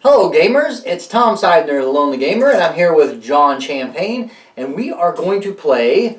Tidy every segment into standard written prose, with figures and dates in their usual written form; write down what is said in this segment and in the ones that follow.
Hello gamers, it's Tom Sidener, the Lonely Gamer, and I'm here with John Champagne, and we are going to play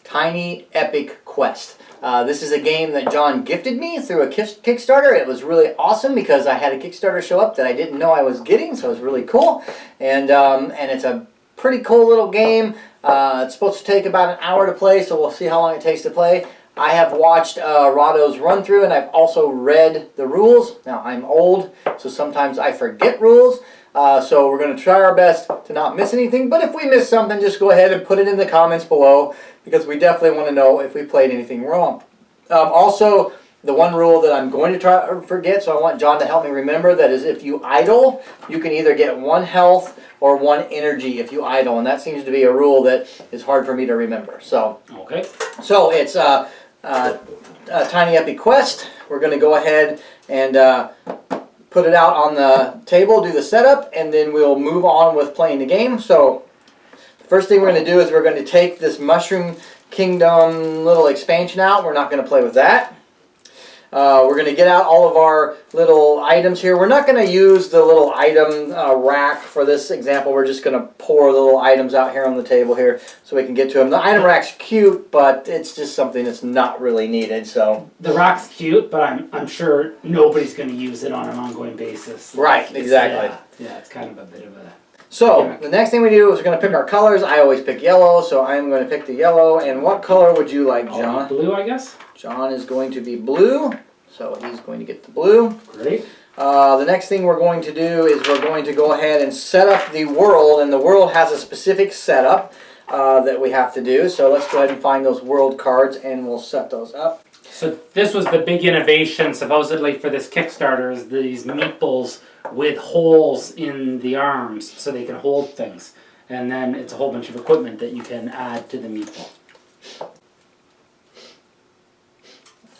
Tiny Epic Quest. This is a game that John gifted me through a Kickstarter. It was really awesome because I had a Kickstarter show up that I didn't know I was getting, so it was really cool. And it's a pretty cool little game. It's supposed to take about an hour to play, so we'll see how long it takes to play. I have watched Rado's run through, and I've also read the rules. Now, I'm old, so sometimes I forget rules. So we're going to try our best to not miss anything. But if we miss something, just go ahead and put it in the comments below, because we definitely want to know if we played anything wrong. Also, the one rule that I'm going to try to forget, so I want John to help me remember, that is if you idle, you can either get 1 health or 1 energy if you idle. And that seems to be a rule that is hard for me to remember. So, okay. So it's Tiny Epic Quest. We're going to go ahead and put it out on the table, do the setup, and then we'll move on with playing the game. So the first thing we're going to do is we're going to take this Mushroom Kingdom little expansion out. We're not going to play with that. We're going to get out all of our little items here. We're not going to use the little item rack for this example. We're just going to pour the little items out here on the table here so we can get to them. The item rack's cute, but it's just something that's not really needed. So the rack's cute, but I'm sure nobody's going to use it on an ongoing basis. Right, exactly. Yeah, it's kind of a bit of a... So, the next thing we do is we're going to pick our colors. I always pick yellow, so I'm going to pick the yellow. And what color would you like, John? Blue, I guess. John is going to be blue, so he's going to get the blue. Great. The next thing we're going to do is we're going to go ahead and set up the world, and the world has a specific setup that we have to do. So let's go ahead and find those world cards, and we'll set those up. So this was the big innovation, supposedly, for this Kickstarter, is these meeples with holes in the arms so they can hold things. And then it's a whole bunch of equipment that you can add to the meeple.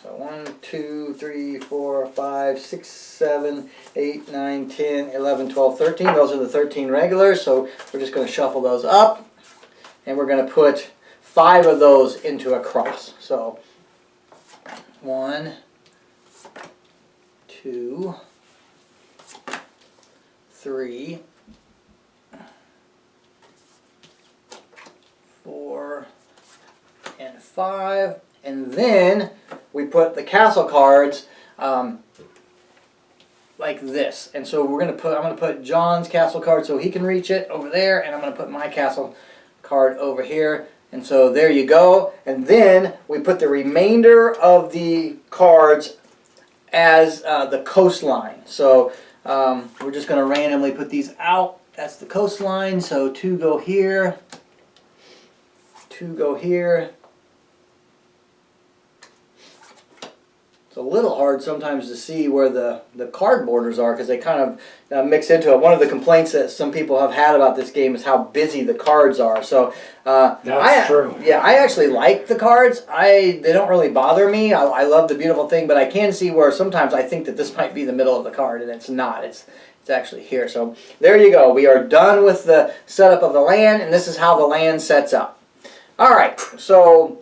So 1, 2, 3, 4, 5, 6, 7, 8, 9, 10, 11, 12, 13. Those are the 13 regulars, so we're just going to shuffle those up. And we're going to put 5 of those into a cross. So 1, 2, 3, 4, and 5. And then we put the castle cards like this. And so we're I'm going to put John's castle card so he can reach it over there, and I'm going to put my castle card over here. And so there you go. And then we put the remainder of the cards as the coastline. So we're just going to randomly put these out. That's the coastline. So 2 go here. 2 go here. It's a little hard sometimes to see where the card borders are because they kind of mix into it. One of the complaints that some people have had about this game is how busy the cards are. So that's true. Yeah, I actually like the cards. They don't really bother me. I love the beautiful thing, but I can see where sometimes I think that this might be the middle of the card, and it's not. It's actually here. So there you go. We are done with the setup of the land, and this is how the land sets up. All right, so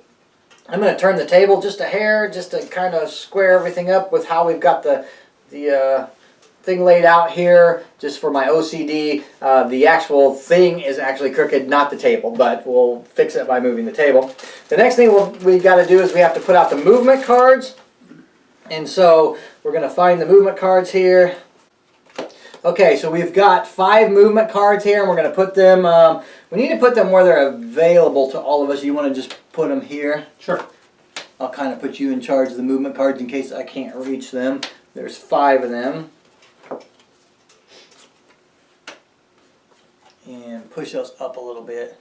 I'm going to turn the table just a hair, just to kind of square everything up with how we've got the thing laid out here, just for my OCD. The actual thing is actually crooked, not the table, but we'll fix it by moving the table. The next thing we got to do is we have to put out the movement cards. And so we're going to find the movement cards here. Okay, so we've got 5 movement cards here, and we're going to put them, we need to put them where they're available to all of us. You want to just put them here? Sure. I'll kind of put you in charge of the movement cards in case I can't reach them. There's 5 of them. And push those up a little bit.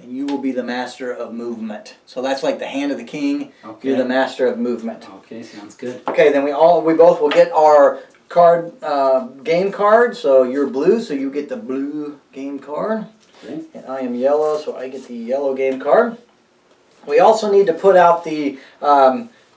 And you will be the master of movement. So that's like the hand of the king. Okay. You're the master of movement. Okay, sounds good. Okay, then we both will get our game card. So you're blue, so you get the blue game card. Okay. And I am yellow, so I get the yellow game card. We also need to put out the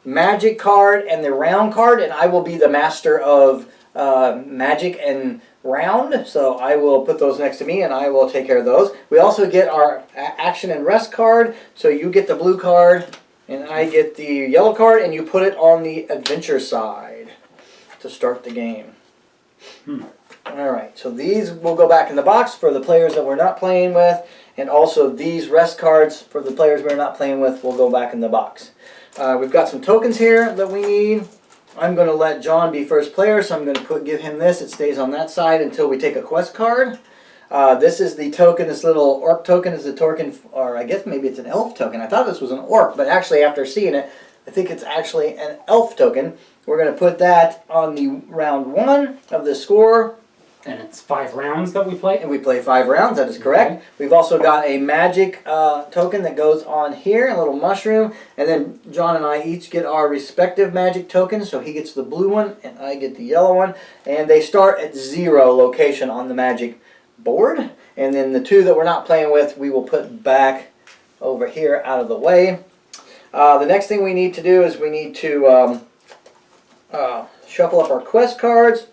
magic card and the round card, and I will be the master of magic and round, so I will put those next to me and I will take care of those. We also get our action and rest card, so you get the blue card and I get the yellow card, and you put it on the adventure side to start the game. Alright, so these will go back in the box for the players that we're not playing with, and also these rest cards for the players we're not playing with will go back in the box. We've got some tokens here that we need. I'm going to let John be first player, so I'm going to give him this. It stays on that side until we take a quest card. This is the token, this little orc token is a token, or I guess maybe it's an elf token. I thought this was an orc, but actually after seeing it, I think it's actually an elf token. We're going to put that on the round 1 of the score. And it's 5 rounds that we play? And we play 5 rounds, that is correct. Okay. We've also got a magic token that goes on here, a little mushroom. And then John and I each get our respective magic tokens. So he gets the blue one and I get the yellow one. And they start at 0 location on the magic board. And then the 2 that we're not playing with, we will put back over here out of the way. The next thing we need to do is we need to shuffle up our quest cards.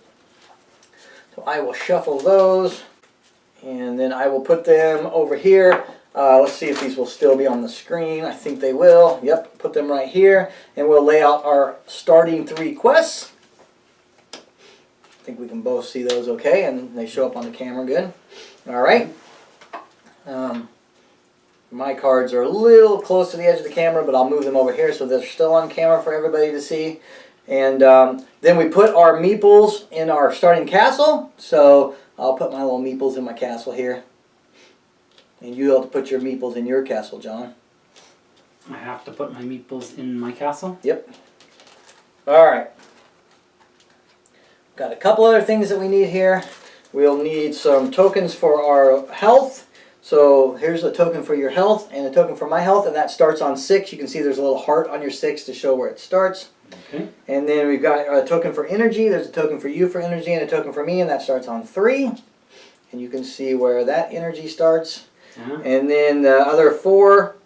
So I will shuffle those, and then I will put them over here. Let's see if these will still be on the screen. I think they will. Yep, put them right here, and we'll lay out our starting 3 quests. I think we can both see those okay, and they show up on the camera good. All right. My cards are a little close to the edge of the camera, but I'll move them over here so they're still on camera for everybody to see. And then we put our meeples in our starting castle. So I'll put my little meeples in my castle here. And you have to put your meeples in your castle, John. I have to put my meeples in my castle? Yep. Alright. Got a couple other things that we need here. We'll need some tokens for our health. So here's a token for your health and a token for my health. And that starts on 6. You can see there's a little heart on your 6 to show where it starts. Okay. And then we've got a token for energy. There's a token for you for energy and a token for me, and that starts on 3. And you can see where that energy starts. And then the other 4,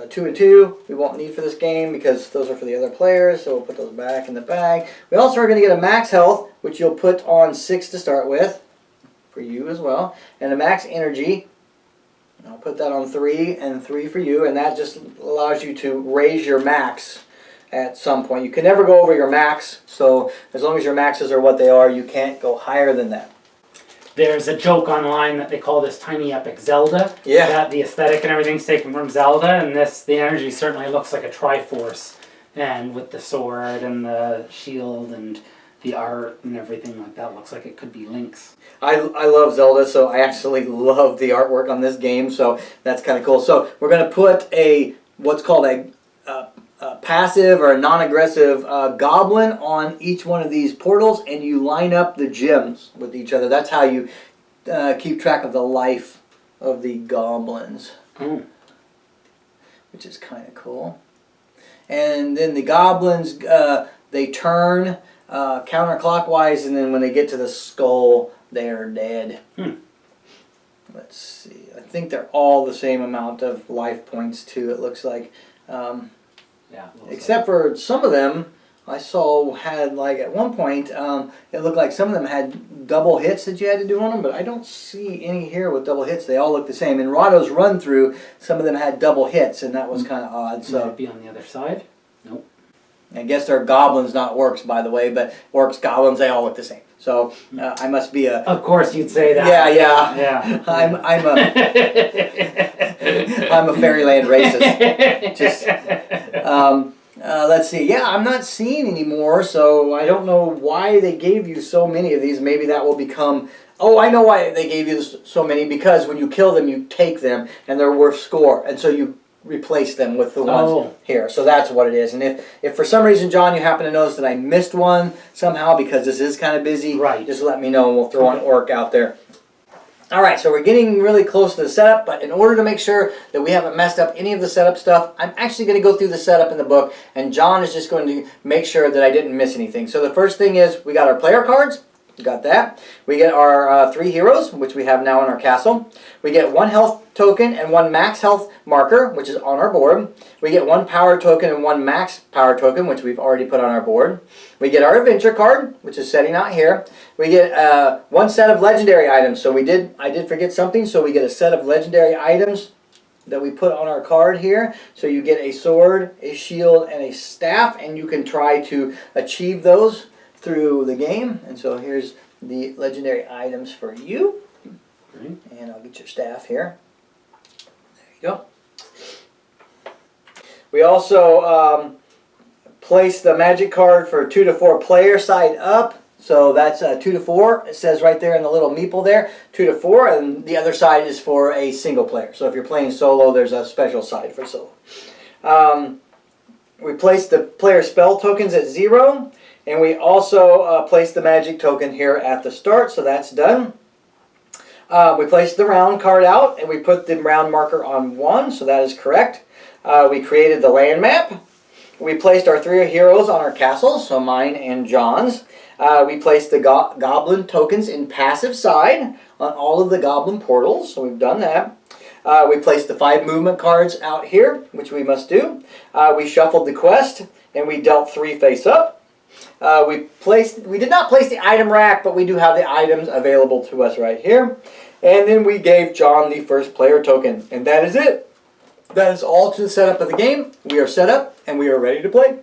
2 and 2, we won't need for this game because those are for the other players, so we'll put those back in the bag. We also are going to get a max health, which you'll put on 6 to start with, for you as well. And a max energy, I'll put that on 3 and 3 for you, and that just allows you to raise your max at some point. You can never go over your max, so as long as your maxes are what they are, you can't go higher than that. There's a joke online that they call this Tiny Epic Zelda. Yeah. That the aesthetic and everything's taken from Zelda, and the energy certainly looks like a Triforce. And with the sword and the shield and the art and everything like that, looks like it could be Link's. I love Zelda, so I actually love the artwork on this game, so that's kind of cool. So we're going to put what's called a passive or a non-aggressive goblin on each one of these portals, and you line up the gems with each other. That's how you keep track of the life of the goblins, which is kind of cool. And then the goblins, they turn counterclockwise, and then when they get to the skull, they are dead. Let's see. I think they're all the same amount of life points too, it looks like. Yeah, except for some of them I saw had, like, at one point it looked like some of them had double hits that you had to do on them, but I don't see any here with double hits. They all look the same. In Rahdo's run through, some of them had double hits, and that was kind of odd. So might it be on the other side? Nope. I guess they're goblins, not orcs, by the way, but orcs, goblins, they all look the same. So I must be a... Of course you'd say that. Yeah. I'm a fairyland racist. Just let's see. Yeah, I'm not seeing any more, so I don't know why they gave you so many of these. Maybe that will become... Oh, I know why they gave you so many. Because when you kill them, you take them, and they're worth score, and so you replace them with the ones here. So that's what it is. And if for some reason, John, you happen to notice that I missed one somehow because this is kind of busy, just let me know and we'll throw an orc out there. Alright, so we're getting really close to the setup, but in order to make sure that we haven't messed up any of the setup stuff, I'm actually going to go through the setup in the book, and John is just going to make sure that I didn't miss anything. So the first thing is we got our player cards. We got that. We get our 3 heroes, which we have now in our castle. We get 1 health token and 1 max health marker, which is on our board. We get 1 power token and 1 max power token, which we've already put on our board. We get our adventure card, which is setting out here. We get 1 set of legendary items. So I did forget something. So we get a set of legendary items that we put on our card here. So you get a sword, a shield, and a staff, and you can try to achieve those through the game. And so here's the legendary items for you. Right. And I'll get your staff here. There you go. We also place the magic card for 2 to 4 player side up. So that's 2 to 4. It says right there in the little meeple there, 2 to 4, and the other side is for a single player. So if you're playing solo, there's a special side for solo. We place the player spell tokens at 0, and we also place the magic token here at the start, so that's done. We placed the round card out, and we put the round marker on 1, so that is correct. We created the land map. We placed our 3 heroes on our castles, so mine and John's. We placed the goblin tokens in passive side on all of the goblin portals, so we've done that. We placed the 5 movement cards out here, which we must do. We shuffled the quest, and we dealt 3 face up. We did not place the item rack, but we do have the items available to us right here. And then we gave John the first player token, and that is it. That is all to the setup of the game. We are set up, and we are ready to play.